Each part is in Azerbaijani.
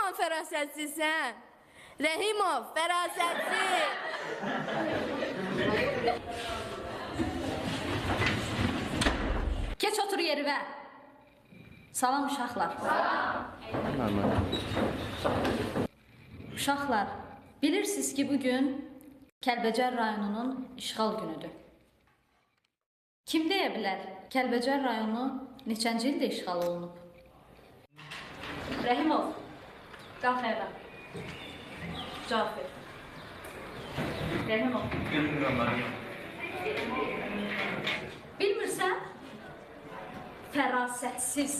yaman fərasətsizsən. Rəhimov, fərasətsiz. Geç otur yerivə. Salam uşaqlar. Uşaqlar, bilirsiniz ki bugün Kəlbəcər rayonunun işğal günüdür. Kim deyə bilər, Kəlbəcər rayonu neçənci ildə işğal olunub? Rəhimov, qalx ayağa. Cavab ver. Rəhimov. Bilmirsən? Fərasətsiz.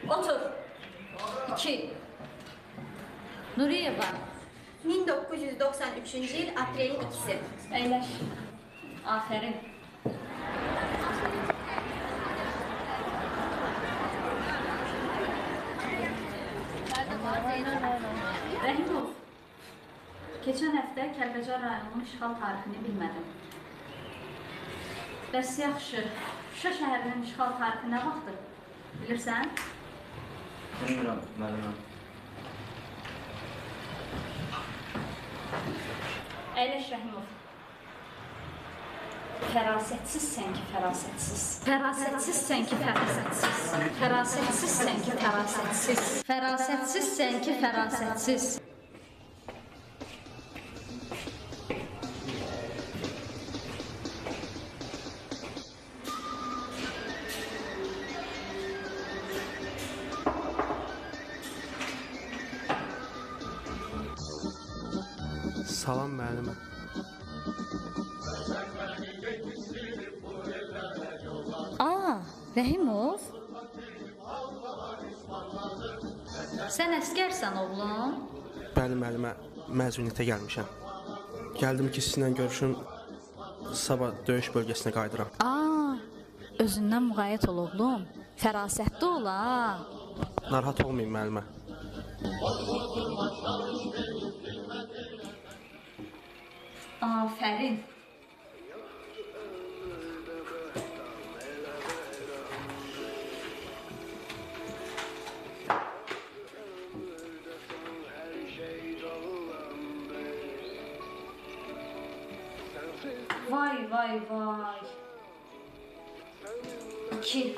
Otur. 2. Nuriyeva. 1993-cü il aprelin 2-si. Əyləş. Afərin. Rəhimov, keçən həftə Kəlbəcər rayonunun işğal tarixini bilmədim. Bəs yaxşı, Şuşa şəhərinin işğal tarixi nə vaxtdır? Bilirsən? Bilmirəm, müəlliməm. Əyləş Rəhimov. Fərasətsizsən ki, fərasətsiz. Fərasətsizsən ki, fərasətsiz. Fərasətsizsən ki, fərasətsiz. Fərasətsizsən ki, fərasətsiz. Salam müəllimə. Rəhimov? Sən əskərsən, oğlum? Bəli müəllimə, məzuniyyətə gəlmişəm. Gəldim ki, sizinlə görüşüm, sabah döyüş bölgəsinə qayıdıram. Özündən müğayət ol, oğlum. Fərasətli ol, ha. Narahat olmayın müəllimə. Afərin. Vay, vay, vay. 2.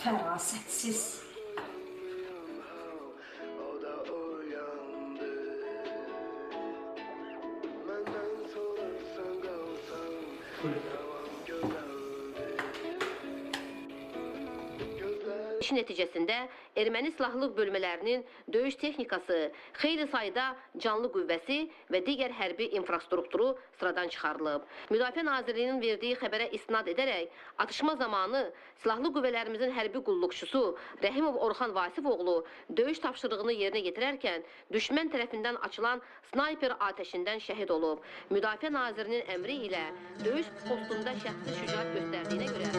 Fərasətsiz. İşin nəticəsində erməni silahlı bölmələrinin döyüş texnikası, xeyli sayda canlı qüvvəsi və digər hərbi infrastrukturu sıradan çıxarılıb. Müdafiə Nazirliyinin verdiyi xəbərə istinad edərək, atışma zamanı silahlı qüvvələrimizin hərbi qulluqçusu Rəhimov Orxan Vasifoğlu döyüş tapşırığını yerinə yetirərkən düşmən tərəfindən açılan snayper atəşindən şəhid olub. Müdafiə Nazirinin əmri ilə döyüş postunda şəxsi şücaət göstərdiyinə görə